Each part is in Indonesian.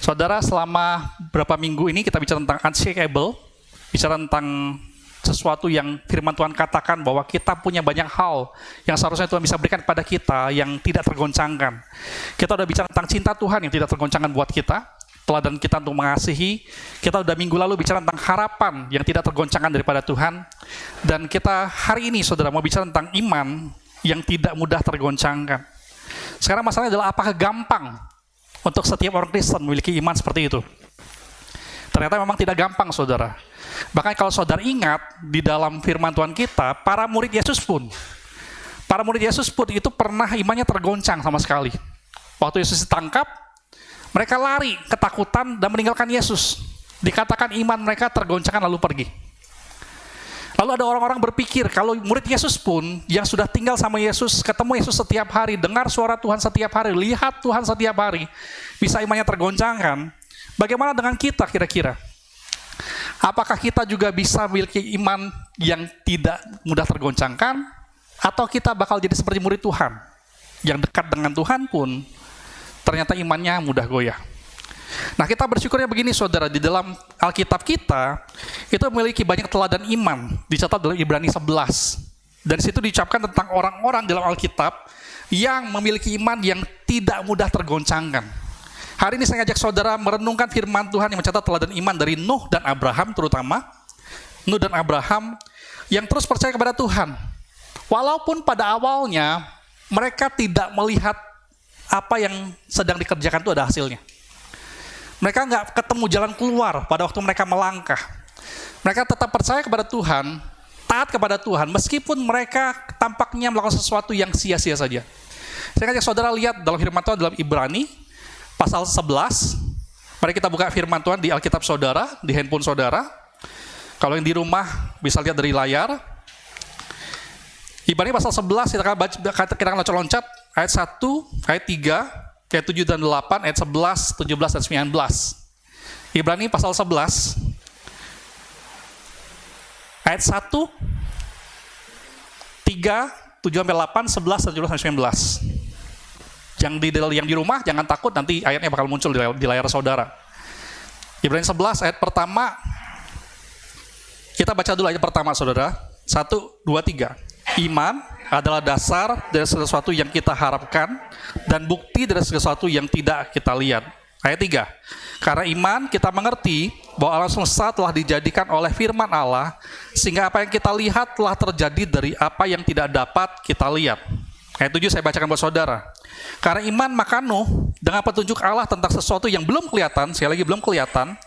Saudara, selama beberapa minggu ini kita bicara tentang unshakable, bicara tentang sesuatu yang firman Tuhan katakan bahwa kita punya banyak hal yang seharusnya Tuhan bisa berikan kepada kita yang tidak tergoncangkan. Kita udah bicara tentang cinta Tuhan yang tidak tergoncangkan buat kita, teladan kita untuk mengasihi. Kita udah minggu lalu bicara tentang harapan yang tidak tergoncangkan daripada Tuhan. Dan kita hari ini, saudara, mau bicara tentang iman yang tidak mudah tergoncangkan. Sekarang masalahnya adalah apakah gampang untuk setiap orang Kristen memiliki iman seperti itu? Ternyata memang tidak gampang, saudara. Bahkan kalau saudara ingat, di dalam firman Tuhan kita, para murid Yesus pun itu pernah imannya tergoncang sama sekali. Waktu Yesus ditangkap, mereka lari, ketakutan, dan meninggalkan Yesus. Dikatakan iman mereka tergoncangkan lalu pergi. Lalu ada orang-orang berpikir, kalau murid Yesus pun, yang sudah tinggal sama Yesus, ketemu Yesus setiap hari, dengar suara Tuhan setiap hari, lihat Tuhan setiap hari, bisa imannya tergoncangkan, bagaimana dengan kita kira-kira? Apakah kita juga bisa memiliki iman yang tidak mudah tergoncangkan? Atau kita bakal jadi seperti murid Tuhan, yang dekat dengan Tuhan pun, ternyata imannya mudah goyah. Nah, kita bersyukurnya begini, saudara, di dalam Alkitab kita, itu memiliki banyak teladan iman, dicatat dalam Ibrani 11. Dan di situ diucapkan tentang orang-orang dalam Alkitab yang memiliki iman yang tidak mudah tergoncangkan. Hari ini saya ngajak saudara merenungkan firman Tuhan yang mencatat teladan iman dari Nuh dan Abraham terutama. Nuh dan Abraham yang terus percaya kepada Tuhan. Walaupun pada awalnya mereka tidak melihat apa yang sedang dikerjakan itu ada hasilnya. Mereka nggak ketemu jalan keluar pada waktu mereka melangkah. Mereka tetap percaya kepada Tuhan, taat kepada Tuhan, meskipun mereka tampaknya melakukan sesuatu yang sia-sia saja. Saya ngajak saudara lihat dalam firman Tuhan dalam Ibrani, pasal 11, mari kita buka firman Tuhan di Alkitab saudara, di handphone saudara. Kalau yang di rumah bisa lihat dari layar. Ibrani pasal 11, kita akan loncat-loncat, ayat 1, ayat 3, ayat 7 dan 8, ayat 11, 17 dan 19. Ibrani pasal 11, ayat 1, 3, 7 sampai 8, 11, dan 17 sampai 19. Yang di rumah jangan takut, nanti ayatnya bakal muncul di layar saudara. Ibrani 11 ayat pertama, kita baca dulu ayat pertama, saudara. 1, 2, 3. Iman adalah dasar dari sesuatu yang kita harapkan dan bukti dari sesuatu yang tidak kita lihat. Ayat 3. Karena iman kita mengerti bahwa alam semesta telah dijadikan oleh firman Allah, sehingga apa yang kita lihat telah terjadi dari apa yang tidak dapat kita lihat. Ayat 7 saya bacakan buat saudara. Karena iman maka Nuh dengan petunjuk Allah tentang sesuatu yang belum kelihatan, sekali lagi belum kelihatan,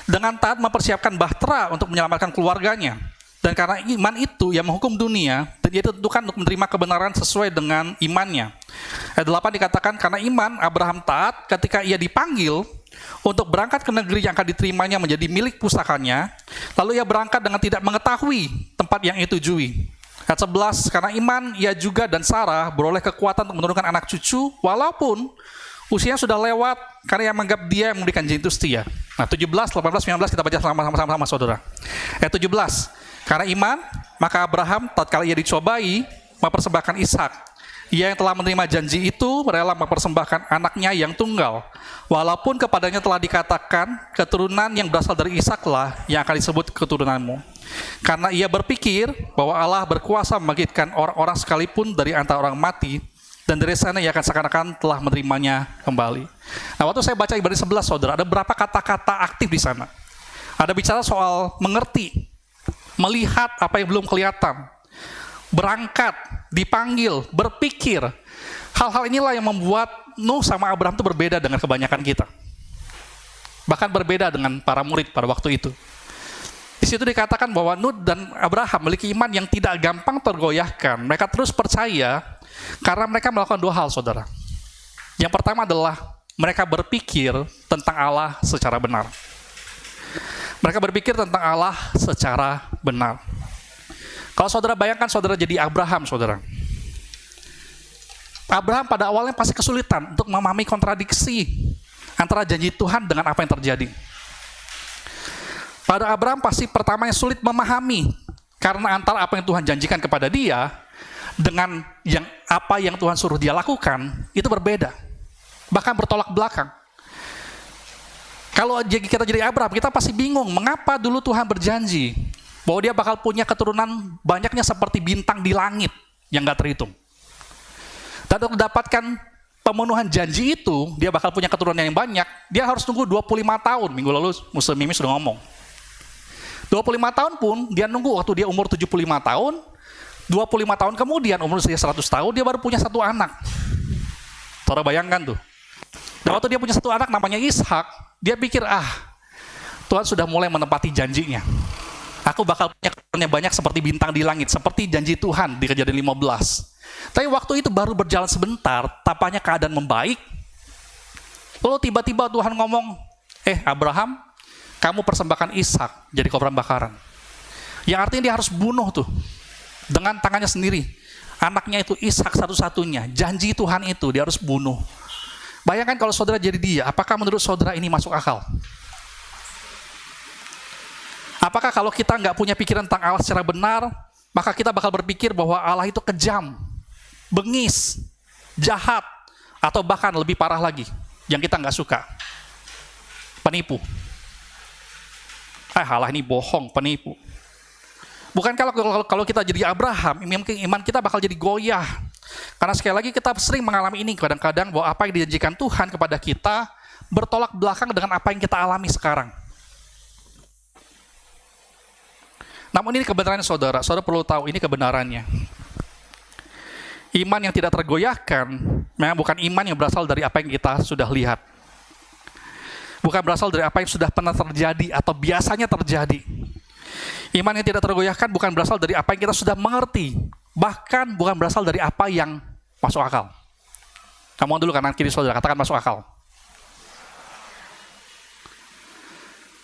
dengan taat mempersiapkan bahtera untuk menyelamatkan keluarganya. Dan karena iman itu yang menghukum dunia, dan ia ditentukan untuk menerima kebenaran sesuai dengan imannya. Ayat 8 dikatakan, karena iman Abraham taat ketika ia dipanggil untuk berangkat ke negeri yang akan diterimanya menjadi milik pusakanya, lalu ia berangkat dengan tidak mengetahui tempat yang ia tujui. Ayat 11, karena iman ia juga dan Sarah beroleh kekuatan untuk menurunkan anak cucu, walaupun usianya sudah lewat, karena ia menganggap dia yang memberikan janji itu setia. Nah, 17, 18, 19 kita baca sama-sama, saudara. Ayat 17, karena iman, maka Abraham tatkala ia dicobai, mempersembahkan Ishak. Ia yang telah menerima janji itu rela mempersembahkan anaknya yang tunggal, walaupun kepadanya telah dikatakan keturunan yang berasal dari Ishaklah yang akan disebut keturunanmu. Karena ia berpikir bahwa Allah berkuasa membangkitkan orang-orang sekalipun dari antara orang mati, dan dari sana ia akan seakan-akan telah menerimanya kembali. Nah, waktu saya baca Ibrani 11, saudara, ada beberapa kata-kata aktif di sana. Ada bicara soal mengerti, melihat apa yang belum kelihatan, berangkat, dipanggil, berpikir. Hal-hal inilah yang membuat Nuh sama Abraham itu berbeda dengan kebanyakan kita. Bahkan berbeda dengan para murid pada waktu itu. Di situ dikatakan bahwa Nuh dan Abraham memiliki iman yang tidak gampang tergoyahkan. Mereka terus percaya karena mereka melakukan dua hal, saudara. Yang pertama adalah mereka berpikir tentang Allah secara benar. Mereka berpikir tentang Allah secara benar. Kalau saudara bayangkan saudara jadi Abraham, saudara. Abraham pada awalnya pasti kesulitan untuk memahami kontradiksi antara janji Tuhan dengan apa yang terjadi. Pada Abraham pasti pertamanya sulit memahami karena antara apa yang Tuhan janjikan kepada dia dengan apa yang Tuhan suruh dia lakukan itu berbeda, bahkan bertolak belakang. Kalau kita jadi Abraham, kita pasti bingung, mengapa dulu Tuhan berjanji bahwa dia bakal punya keturunan banyaknya seperti bintang di langit yang gak terhitung. Dan untuk mendapatkan pemenuhan janji itu, dia bakal punya keturunan yang banyak, dia harus tunggu 25 tahun. Minggu lalu Muslim Mimi sudah ngomong. 25 tahun pun, dia nunggu waktu dia umur 75 tahun, 25 tahun kemudian, umur dia 100 tahun, dia baru punya satu anak. Saudara bayangkan tuh. Dan waktu dia punya satu anak namanya Ishak, dia pikir, Tuhan sudah mulai menepati janjinya. Aku bakal punya keturunan banyak seperti bintang di langit, seperti janji Tuhan di Kejadian 15. Tapi waktu itu baru berjalan sebentar, tampaknya keadaan membaik. Lalu tiba-tiba Tuhan ngomong, Abraham, kamu persembahkan Ishak jadi korban bakaran. Yang artinya dia harus bunuh tuh, dengan tangannya sendiri. Anaknya itu Ishak satu-satunya, janji Tuhan itu dia harus bunuh. Bayangkan kalau saudara jadi dia, apakah menurut saudara ini masuk akal? Apakah kalau kita nggak punya pikiran tentang Allah secara benar, maka kita bakal berpikir bahwa Allah itu kejam, bengis, jahat, atau bahkan lebih parah lagi, yang kita nggak suka, penipu. Allah ini bohong, penipu. Bukan kalau kita jadi Abraham, iman kita bakal jadi goyah. Karena sekali lagi kita sering mengalami ini kadang-kadang, bahwa apa yang dijanjikan Tuhan kepada kita bertolak belakang dengan apa yang kita alami sekarang. Namun ini kebenarannya saudara perlu tahu ini kebenarannya. Iman yang tidak tergoyahkan memang bukan iman yang berasal dari apa yang kita sudah lihat. Bukan berasal dari apa yang sudah pernah terjadi atau biasanya terjadi. Iman yang tidak tergoyahkan bukan berasal dari apa yang kita sudah mengerti. Bahkan bukan berasal dari apa yang masuk akal. Kamu dulu kanan kiri saudara, katakan masuk akal.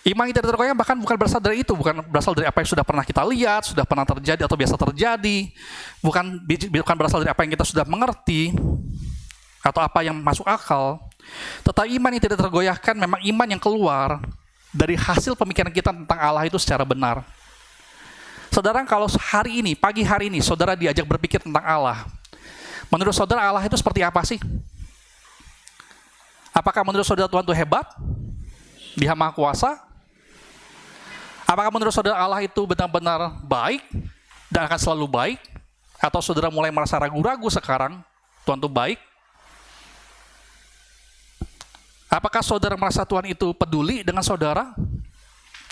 Iman yang tidak tergoyahkan bahkan bukan berasal dari itu. Bukan berasal dari apa yang sudah pernah kita lihat, sudah pernah terjadi atau biasa terjadi. Bukan berasal dari apa yang kita sudah mengerti atau apa yang masuk akal. Tetapi iman yang tidak tergoyahkan memang iman yang keluar dari hasil pemikiran kita tentang Allah itu secara benar. Saudara, kalau hari ini, pagi hari ini, saudara diajak berpikir tentang Allah, menurut saudara Allah itu seperti apa sih? Apakah menurut saudara Tuhan itu hebat? Dia Maha Kuasa? Apakah menurut saudara Allah itu benar-benar baik dan akan selalu baik? Atau saudara mulai merasa ragu-ragu sekarang, Tuhan itu baik? Apakah saudara merasa Tuhan itu peduli dengan saudara?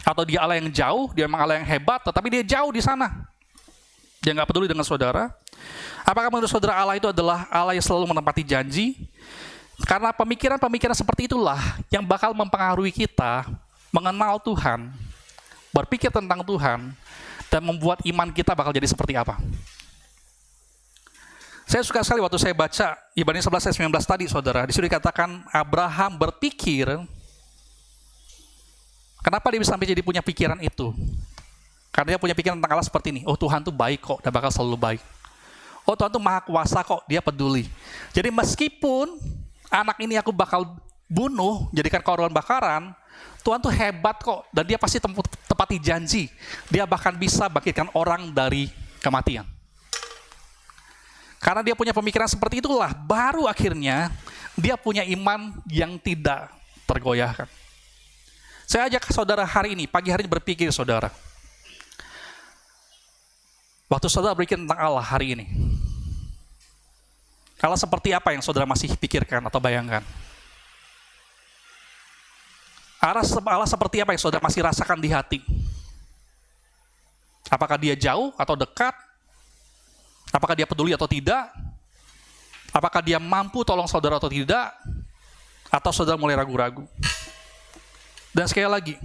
Atau dia Allah yang jauh, dia memang Allah yang hebat, tetapi dia jauh di sana. Dia nggak peduli dengan saudara. Apakah menurut saudara Allah itu adalah Allah yang selalu menepati janji? Karena pemikiran-pemikiran seperti itulah yang bakal mempengaruhi kita mengenal Tuhan, berpikir tentang Tuhan, dan membuat iman kita bakal jadi seperti apa. Saya suka sekali waktu saya baca Ibrani 11 ayat 19 tadi, saudara. Di situ dikatakan Abraham berpikir. Kenapa dia bisa sampai jadi punya pikiran itu? Karena dia punya pikiran tentang Allah seperti ini. Tuhan tuh baik kok, dan bakal selalu baik. Tuhan tuh Maha Kuasa kok, dia peduli. Jadi meskipun anak ini aku bakal bunuh, jadikan korban bakaran, Tuhan tuh hebat kok, dan dia pasti tepati janji. Dia bahkan bisa bangkitkan orang dari kematian. Karena dia punya pemikiran seperti itulah, baru akhirnya dia punya iman yang tidak tergoyahkan. Saya ajak saudara hari ini, pagi hari ini berpikir saudara. Waktu saudara berpikir tentang Allah hari ini, Allah seperti apa yang saudara masih pikirkan atau bayangkan? Allah seperti apa yang saudara masih rasakan di hati? Apakah dia jauh atau dekat? Apakah dia peduli atau tidak? Apakah dia mampu tolong saudara atau tidak? Atau saudara mulai ragu-ragu? Dan sekali lagi,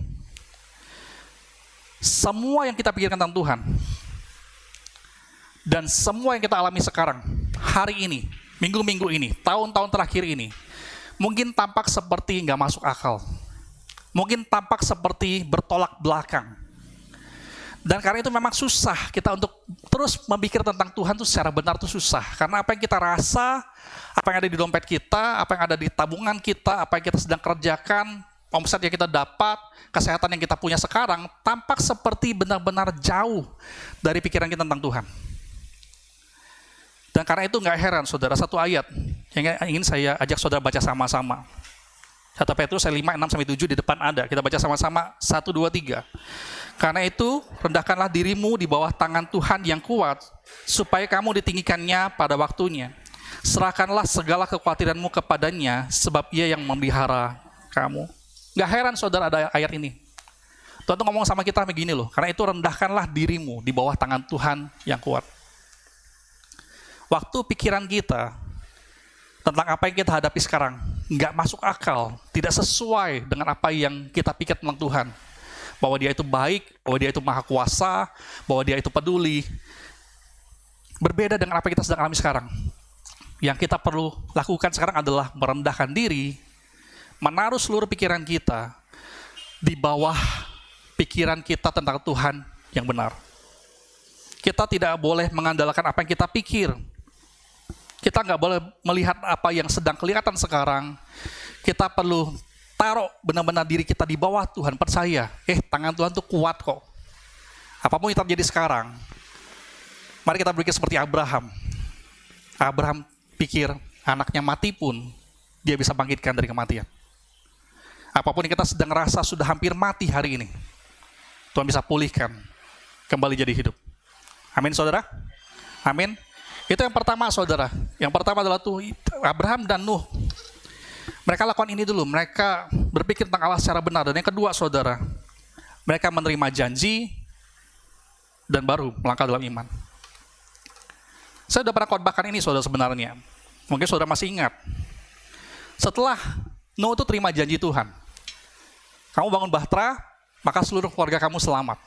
semua yang kita pikirkan tentang Tuhan, dan semua yang kita alami sekarang, hari ini, minggu-minggu ini, tahun-tahun terakhir ini, mungkin tampak seperti nggak masuk akal. Mungkin tampak seperti bertolak belakang. Dan karena itu memang susah kita untuk terus memikir tentang Tuhan itu secara benar itu susah. Karena apa yang kita rasa, apa yang ada di dompet kita, apa yang ada di tabungan kita, apa yang kita sedang kerjakan, omset yang kita dapat, kesehatan yang kita punya sekarang, tampak seperti benar-benar jauh dari pikiran kita tentang Tuhan. Dan karena itu nggak heran, saudara, satu ayat yang ingin saya ajak saudara baca sama-sama. 1 Petrus 5, 6-7 di depan ada. Kita baca sama-sama, 1, 2, 3. Karena itu, rendahkanlah dirimu di bawah tangan Tuhan yang kuat, supaya kamu ditinggikannya pada waktunya. Serahkanlah segala kekhawatiranmu kepadanya, sebab ia yang memelihara kamu. Gak heran saudara ada ayat ini. Tuhan tuh ngomong sama kita begini loh, karena itu rendahkanlah dirimu di bawah tangan Tuhan yang kuat. Waktu pikiran kita tentang apa yang kita hadapi sekarang nggak masuk akal, tidak sesuai dengan apa yang kita pikir tentang Tuhan, bahwa Dia itu baik, bahwa Dia itu maha kuasa, bahwa Dia itu peduli, berbeda dengan apa yang kita sedang alami sekarang. Yang kita perlu lakukan sekarang adalah merendahkan diri, menaruh seluruh pikiran kita di bawah pikiran kita tentang Tuhan yang benar. Kita tidak boleh mengandalkan apa yang kita pikir. Kita nggak boleh melihat apa yang sedang kelihatan sekarang. Kita perlu taruh benar-benar diri kita di bawah Tuhan. Percaya, tangan Tuhan tuh kuat kok. Apapun yang terjadi sekarang, mari kita berpikir seperti Abraham. Abraham pikir anaknya mati pun, dia bisa bangkitkan dari kematian. Apapun yang kita sedang rasa sudah hampir mati hari ini, Tuhan bisa pulihkan, kembali jadi hidup. Amin saudara? Amin. Itu yang pertama saudara. Yang pertama adalah tuh Abraham dan Nuh. Mereka lakukan ini dulu. Mereka berpikir tentang Allah secara benar. Dan yang kedua saudara, mereka menerima janji dan baru melangkah dalam iman. Saya sudah pernah khotbahkan ini saudara sebenarnya. Mungkin saudara masih ingat. Setelah Nuh itu terima janji Tuhan, kamu bangun bahtera, maka seluruh keluarga kamu selamat.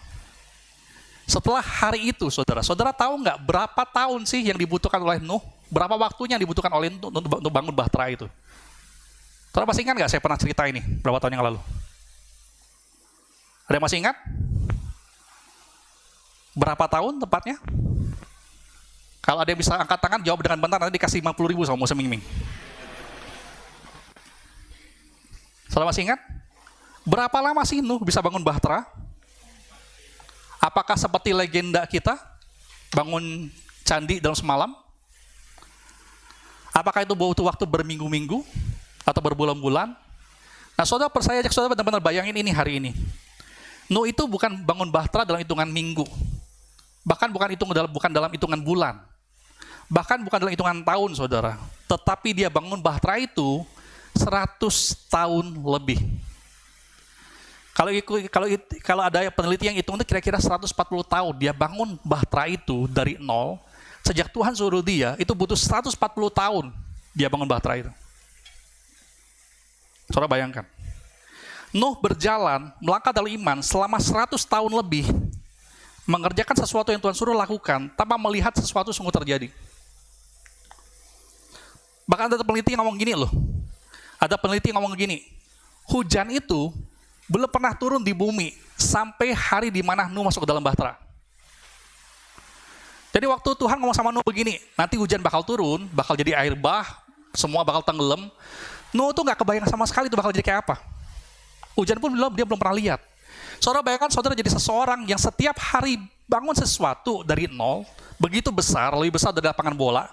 Setelah hari itu, saudara tahu nggak berapa tahun sih yang dibutuhkan oleh Nuh? Berapa waktunya yang dibutuhkan oleh Nuh untuk bangun bahtera itu? Saudara masih ingat nggak saya pernah cerita ini berapa tahun yang lalu? Ada yang masih ingat? Berapa tahun tepatnya? Kalau ada yang bisa angkat tangan, jawab dengan benar, nanti dikasih 50.000 sama Musa Ming Ming. Saudara masih ingat? Berapa lama sih Nuh bisa bangun bahtera? Apakah seperti legenda kita, bangun candi dalam semalam? Apakah itu butuh waktu berminggu-minggu atau berbulan-bulan? Nah, saudara percaya, saudara benar-benar bayangin ini hari ini. Nuh itu bukan bangun bahtera dalam hitungan minggu, bahkan bukan dalam hitungan bulan, bahkan bukan dalam hitungan tahun, saudara. Tetapi dia bangun bahtera itu 100 tahun lebih. Kalau ada peneliti yang hitung itu kira-kira 140 tahun dia bangun bahtera itu dari nol. Sejak Tuhan suruh dia, itu butuh 140 tahun dia bangun bahtera itu. Saudara bayangkan. Nuh berjalan, melangkah dalam iman selama 100 tahun lebih, mengerjakan sesuatu yang Tuhan suruh lakukan tanpa melihat sesuatu sungguh terjadi. Bahkan ada peneliti yang ngomong gini loh. Ada peneliti yang ngomong gini, hujan itu belum pernah turun di bumi sampai hari di mana Nuh masuk ke dalam bahtera. Jadi waktu Tuhan ngomong sama Nuh begini, nanti hujan bakal turun, bakal jadi air bah, semua bakal tenggelam. Nuh tuh nggak kebayang sama sekali itu bakal jadi kayak apa. Hujan pun dia belum pernah lihat. Saudara bayangkan saudara jadi seseorang yang setiap hari bangun sesuatu dari nol, begitu besar, lebih besar dari lapangan bola,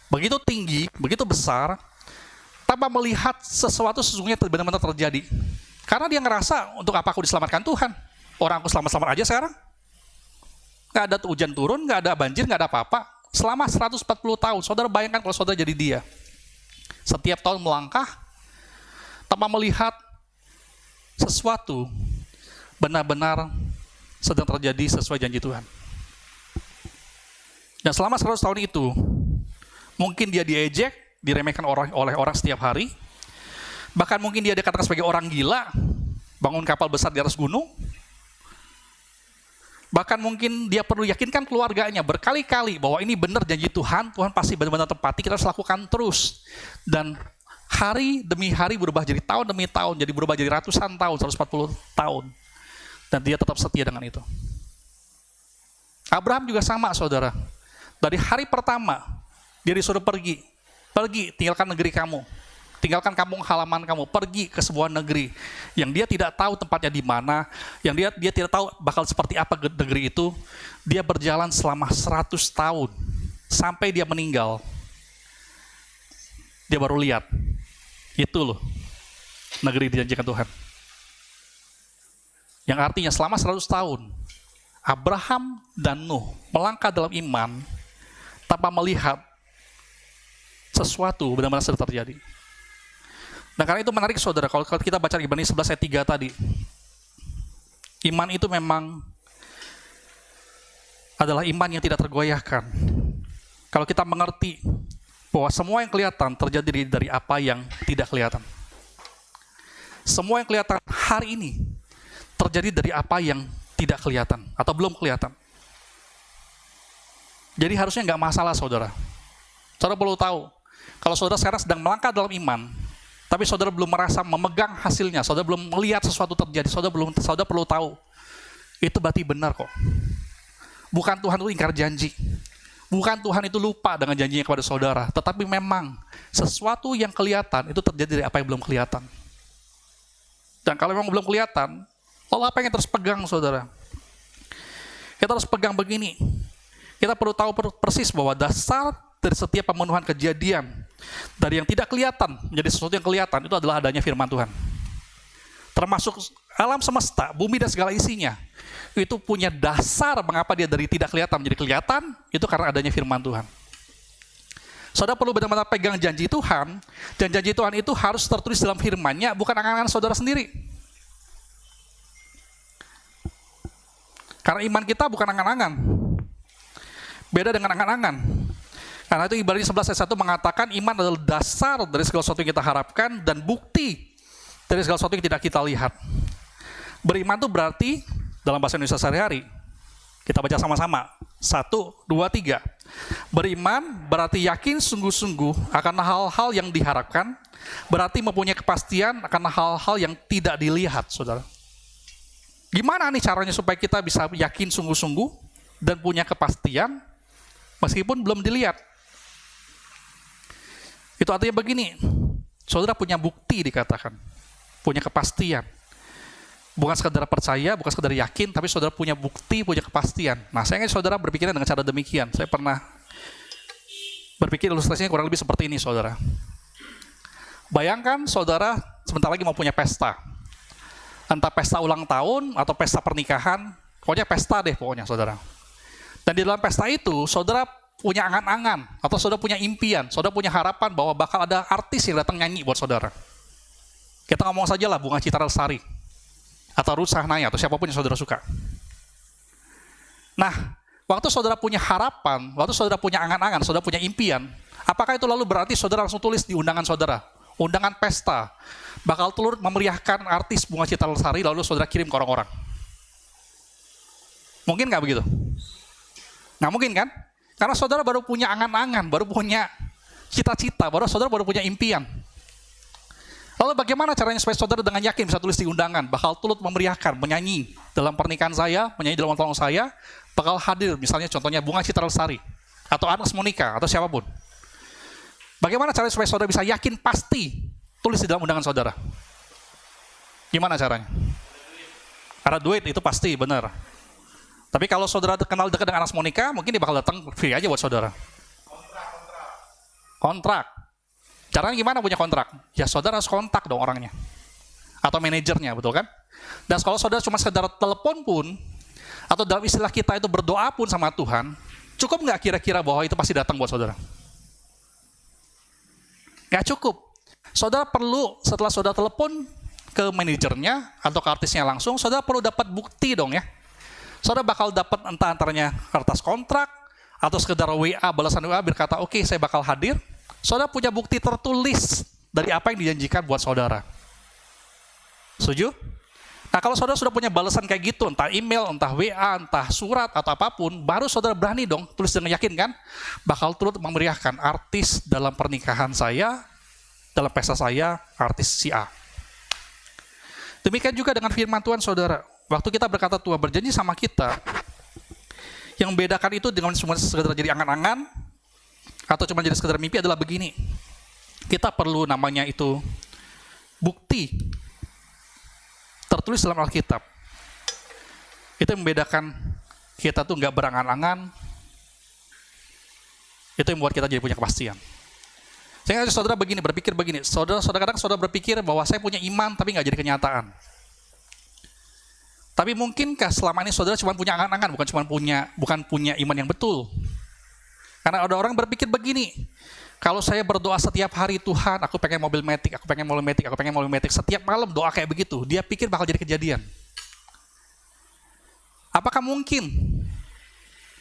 begitu tinggi, begitu besar, tanpa melihat sesuatu sesungguhnya benar-benar terjadi. Karena dia ngerasa, untuk apa aku diselamatkan Tuhan? Orang aku selamat-selamat aja sekarang. Nggak ada hujan turun, nggak ada banjir, nggak ada apa-apa. Selama 140 tahun, saudara bayangkan kalau saudara jadi dia. Setiap tahun melangkah, tanpa melihat sesuatu benar-benar sedang terjadi sesuai janji Tuhan. Dan selama 100 tahun itu, mungkin dia diejek, diremehkan oleh orang setiap hari. Bahkan mungkin dia dikatakan sebagai orang gila, bangun kapal besar di atas gunung. Bahkan mungkin dia perlu yakinkan keluarganya berkali-kali bahwa ini benar janji Tuhan, Tuhan pasti benar-benar tepati, kita harus lakukan terus. Dan hari demi hari berubah jadi tahun demi tahun, jadi berubah jadi ratusan tahun, 140 tahun. Dan dia tetap setia dengan itu. Abraham juga sama, saudara. Dari hari pertama, dia disuruh pergi, tinggalkan negeri kamu. Tinggalkan kampung halaman kamu, pergi ke sebuah negeri yang dia tidak tahu tempatnya di mana, yang dia tidak tahu bakal seperti apa negeri itu. Dia berjalan selama 100 tahun sampai dia meninggal. Dia baru lihat. Itu loh negeri dijanjikan Tuhan. Yang artinya selama 100 tahun, Abraham dan Nuh melangkah dalam iman tanpa melihat sesuatu benar-benar sudah terjadi. Nah, karena itu menarik saudara, kalau kita baca Ibrani 11 ayat 3 tadi, iman itu memang adalah iman yang tidak tergoyahkan. Kalau kita mengerti bahwa semua yang kelihatan terjadi dari apa yang tidak kelihatan. Semua yang kelihatan hari ini terjadi dari apa yang tidak kelihatan atau belum kelihatan. Jadi harusnya nggak masalah saudara. Saudara perlu tahu, kalau saudara sekarang sedang melangkah dalam iman, tapi saudara belum merasa memegang hasilnya, saudara belum melihat sesuatu terjadi, saudara perlu tahu, itu berarti benar kok. Bukan Tuhan itu ingkar janji. Bukan Tuhan itu lupa dengan janjinya kepada saudara. Tetapi memang sesuatu yang kelihatan itu terjadi dari apa yang belum kelihatan. Dan kalau memang belum kelihatan, lalu apa yang terus pegang saudara? Kita harus pegang begini. Kita perlu tahu persis bahwa dasar dari setiap pemenuhan kejadian, dari yang tidak kelihatan menjadi sesuatu yang kelihatan, itu adalah adanya firman Tuhan. Termasuk alam semesta, bumi dan segala isinya, itu punya dasar mengapa dia dari tidak kelihatan menjadi kelihatan, itu karena adanya firman Tuhan. Saudara perlu benar-benar pegang janji Tuhan, dan janji Tuhan itu harus tertulis dalam firman-Nya, bukan angan-angan saudara sendiri. Karena iman kita bukan angan-angan. Beda dengan angan-angan. Karena itu Ibrani 11 ayat 1 mengatakan iman adalah dasar dari segala sesuatu yang kita harapkan dan bukti dari segala sesuatu yang tidak kita lihat. Beriman itu berarti dalam bahasa Indonesia sehari-hari, kita baca sama-sama. 1, 2, 3. Beriman berarti yakin sungguh-sungguh akan hal-hal yang diharapkan, berarti mempunyai kepastian akan hal-hal yang tidak dilihat, saudara. Gimana nih caranya supaya kita bisa yakin sungguh-sungguh dan punya kepastian meskipun belum dilihat? Itu artinya begini, saudara punya bukti dikatakan, punya kepastian. Bukan sekedar percaya, bukan sekedar yakin, tapi saudara punya bukti, punya kepastian. Nah, saya ingin saudara berpikirnya dengan cara demikian. Saya pernah berpikir ilustrasinya kurang lebih seperti ini, saudara. Bayangkan saudara sebentar lagi mau punya pesta. Entah pesta ulang tahun atau pesta pernikahan, pokoknya pesta deh pokoknya, saudara. Dan di dalam pesta itu, saudara punya angan-angan, atau saudara punya impian, saudara punya harapan bahwa bakal ada artis yang datang nyanyi buat saudara. Kita ngomong saja lah Bunga Citra Lestari, atau Ruth Sahanaya, atau siapapun yang saudara suka. Nah, waktu saudara punya harapan, waktu saudara punya angan-angan, saudara punya impian, apakah itu lalu berarti saudara langsung tulis di undangan saudara? Undangan pesta, bakal turut memeriahkan artis Bunga Citra Lestari, lalu saudara kirim ke orang-orang. Mungkin nggak begitu? Nggak mungkin kan? Karena saudara baru punya angan-angan, baru punya cita-cita, saudara baru punya impian. Lalu bagaimana caranya supaya saudara dengan yakin bisa tulis di undangan, bakal turut memeriahkan, menyanyi dalam pernikahan saya, menyanyi dalam ulang tahun saya, bakal hadir misalnya contohnya Bunga Citra Lestari, atau Agnes Monica, atau siapapun. Bagaimana caranya supaya saudara bisa yakin pasti tulis di dalam undangan saudara? Gimana caranya? Ada duit, itu pasti, benar. Tapi kalau saudara kenal dekat dengan Agnes Monica, mungkin dia bakal datang free aja buat saudara. Kontrak. Caranya gimana punya kontrak? Ya saudara harus kontak dong orangnya. Atau manajernya, betul kan? Dan kalau saudara cuma sekedar telepon pun, atau dalam istilah kita itu berdoa pun sama Tuhan, cukup nggak kira-kira bahwa itu pasti datang buat saudara? Nggak cukup. Saudara perlu setelah saudara telepon ke manajernya atau ke artisnya langsung, saudara perlu dapat bukti dong ya. Saudara bakal dapat entah antaranya kertas kontrak, atau sekedar WA, balasan WA berkata, oke, saya bakal hadir. Saudara punya bukti tertulis dari apa yang dijanjikan buat saudara. Setuju? Nah, kalau saudara sudah punya balasan kayak gitu, entah email, entah WA, entah surat, atau apapun, baru saudara berani dong, tulis dengan yakin kan, bakal turut memeriahkan artis dalam pernikahan saya, dalam pesta saya, artis si A. Demikian juga dengan firman Tuhan, saudara. Waktu kita berkata Tuhan berjanji sama kita, yang membedakan itu dengan cuma sekedar jadi angan-angan, atau cuma jadi sekedar mimpi adalah begini. Kita perlu namanya itu bukti tertulis dalam Alkitab. Itu yang membedakan kita tuh nggak berangan-angan. Itu yang membuat kita jadi punya kepastian. Saya saudara berpikir begini, saudara kadang saudara berpikir bahwa saya punya iman tapi nggak jadi kenyataan. Tapi mungkinkah selama ini saudara cuma punya angan-angan, bukan punya iman yang betul? Karena ada orang berpikir begini, kalau saya berdoa setiap hari, Tuhan, aku pengen mobil Matic, aku pengen mobil Matic, aku pengen mobil Matic, setiap malam doa kayak begitu, dia pikir bakal jadi kejadian. Apakah mungkin?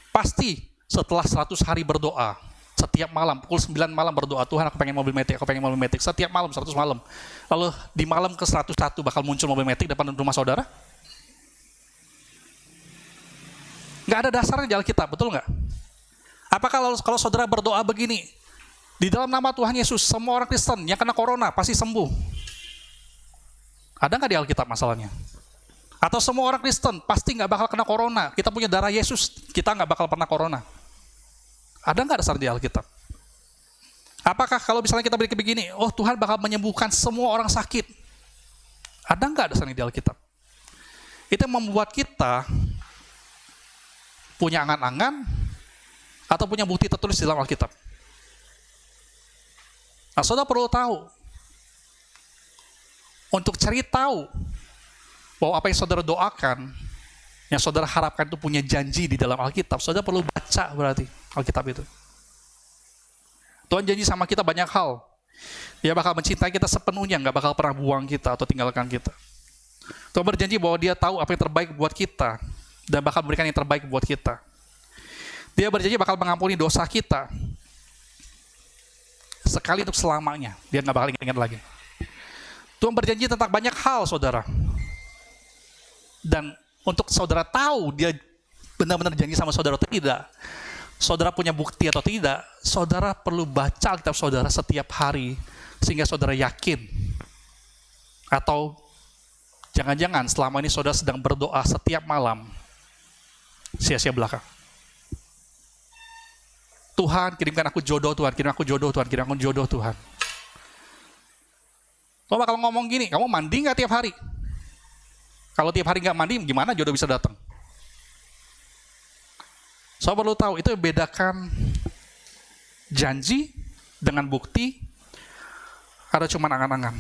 Pasti setelah 100 hari berdoa, setiap malam, pukul 9 malam berdoa, Tuhan, aku pengen mobil Matic, aku pengen mobil Matic, setiap malam, 100 malam. Lalu di malam ke 101 bakal muncul mobil Matic depan rumah saudara? Nggak ada dasarnya di Alkitab, betul nggak? Apakah kalau saudara berdoa begini, di dalam nama Tuhan Yesus, semua orang Kristen yang kena corona pasti sembuh? Ada nggak di Alkitab masalahnya? Atau semua orang Kristen pasti nggak bakal kena corona, kita punya darah Yesus, kita nggak bakal pernah corona? Ada nggak dasar di Alkitab? Apakah kalau misalnya kita berpikir begini, oh Tuhan bakal menyembuhkan semua orang sakit? Ada nggak dasarnya di Alkitab? Itu yang membuat kita punya angan-angan atau punya bukti tertulis di dalam Alkitab. Nah, saudara perlu tahu, untuk cari tahu bahwa apa yang saudara doakan, yang saudara harapkan itu punya janji di dalam Alkitab, saudara perlu baca berarti Alkitab itu. Tuhan janji sama kita banyak hal. Dia bakal mencintai kita sepenuhnya, nggak bakal pernah buang kita atau tinggalkan kita. Tuhan berjanji bahwa dia tahu apa yang terbaik buat kita, dan bakal memberikan yang terbaik buat kita. Dia berjanji bakal mengampuni dosa kita sekali untuk selamanya. Dia nggak bakal ingat lagi. Tuhan berjanji tentang banyak hal, saudara. Dan untuk saudara tahu dia benar-benar janji sama saudara atau tidak, saudara punya bukti atau tidak, saudara perlu baca Alkitab saudara setiap hari sehingga saudara yakin. Atau jangan-jangan selama ini saudara sedang berdoa setiap malam sia-sia belaka. Tuhan, kirimkan aku jodoh, Tuhan, kirim aku jodoh, Tuhan, kirim aku jodoh, Tuhan. Lo bakal ngomong gini, kamu mandi nggak tiap hari? Kalau tiap hari nggak mandi, gimana jodoh bisa datang? So perlu tahu, itu bedakan janji dengan bukti, ada cuma angan-angan.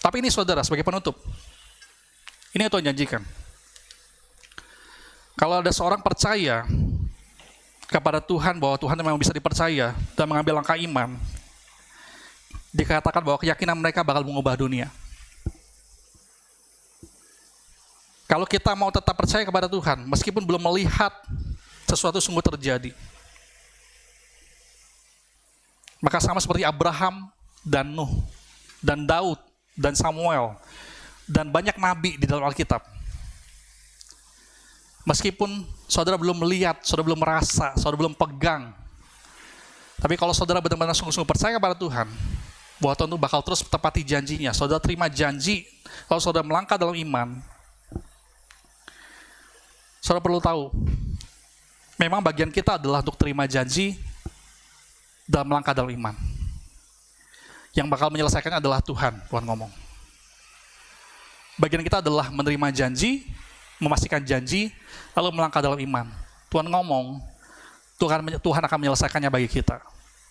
Tapi ini saudara, sebagai penutup, ini yang Tuhan janjikan. Kalau ada seorang percaya kepada Tuhan bahwa Tuhan memang bisa dipercaya dan mengambil langkah iman, dikatakan bahwa keyakinan mereka bakal mengubah dunia. Kalau kita mau tetap percaya kepada Tuhan, meskipun belum melihat sesuatu sungguh terjadi, maka sama seperti Abraham dan Nuh, dan Daud, dan Samuel, dan banyak nabi di dalam Alkitab. Meskipun saudara belum melihat, saudara belum merasa, saudara belum pegang, tapi kalau saudara benar-benar sungguh-sungguh percaya kepada Tuhan, bahwa Tuhan itu bakal terus tepati janjinya, saudara terima janji, kalau saudara melangkah dalam iman, saudara perlu tahu, memang bagian kita adalah untuk terima janji dalam melangkah dalam iman. Yang bakal menyelesaikannya adalah Tuhan, Tuhan ngomong. Bagian kita adalah menerima janji, memastikan janji, lalu melangkah dalam iman. Tuhan ngomong, Tuhan akan menyelesaikannya bagi kita.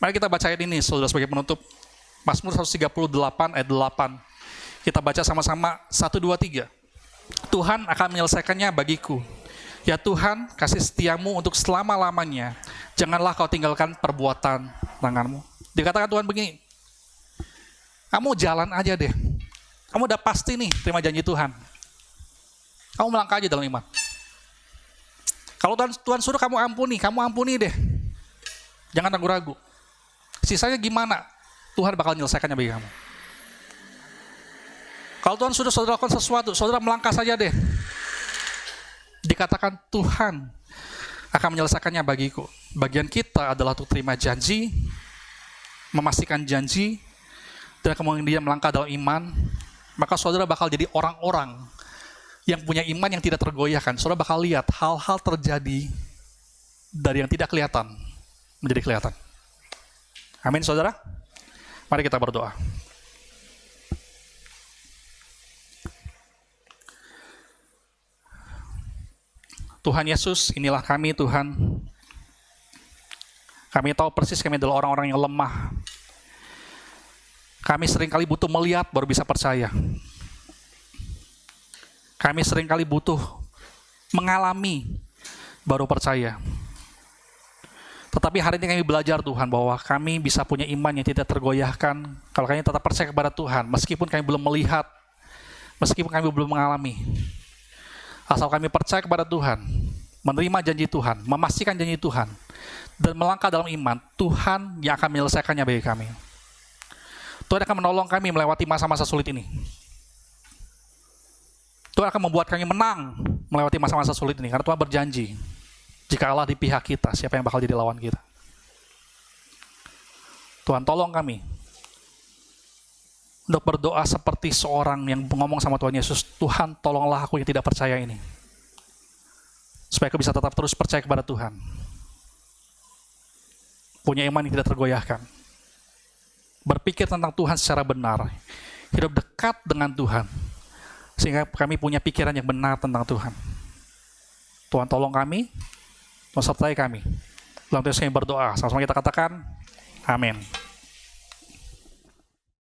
Mari kita baca ayat ini, saudara, sebagai penutup. Mazmur 138 ayat 8. Kita baca sama-sama, 1, 2, 3. Tuhan akan menyelesaikannya bagiku. Ya Tuhan, kasih setiamu untuk selama-lamanya. Janganlah kau tinggalkan perbuatan tanganmu. Dikatakan Tuhan begini, kamu jalan aja deh. Kamu udah pasti nih terima janji Tuhan. Kamu melangkah aja dalam iman. Kalau Tuhan suruh kamu ampuni deh. Jangan ragu-ragu. Sisanya gimana? Tuhan bakal menyelesaikannya bagi kamu. Kalau Tuhan sudah saudara lakukan sesuatu, saudara melangkah saja deh. Dikatakan Tuhan akan menyelesaikannya bagiku. Bagian kita adalah untuk terima janji, memastikan janji, dan kemudian melangkah dalam iman. Maka saudara bakal jadi orang-orang yang punya iman yang tidak tergoyahkan. Saudara bakal lihat hal-hal terjadi dari yang tidak kelihatan menjadi kelihatan. Amin, saudara. Mari kita berdoa. Tuhan Yesus, inilah kami Tuhan. Kami tahu persis kami adalah orang-orang yang lemah. Kami seringkali butuh melihat baru bisa percaya. Kami seringkali butuh mengalami baru percaya. Tetapi hari ini kami belajar Tuhan bahwa kami bisa punya iman yang tidak tergoyahkan kalau kami tetap percaya kepada Tuhan, meskipun kami belum melihat, meskipun kami belum mengalami. Asal kami percaya kepada Tuhan, menerima janji Tuhan, memastikan janji Tuhan, dan melangkah dalam iman, Tuhan yang akan menyelesaikannya bagi kami. Tuhan akan menolong kami melewati masa-masa sulit ini. Tuhan akan membuat kami menang melewati masa-masa sulit ini, karena Tuhan berjanji, jika Allah di pihak kita, siapa yang bakal jadi lawan kita? Tuhan tolong kami untuk berdoa seperti seorang yang ngomong sama Tuhan Yesus, Tuhan tolonglah aku yang tidak percaya ini, supaya aku bisa tetap terus percaya kepada Tuhan, punya iman yang tidak tergoyahkan, berpikir tentang Tuhan secara benar, hidup dekat dengan Tuhan, sehingga kami punya pikiran yang benar tentang Tuhan. Tuhan tolong kami, Tuhan sertai kami. Dalam terus kami berdoa, sama-sama kita katakan, amin.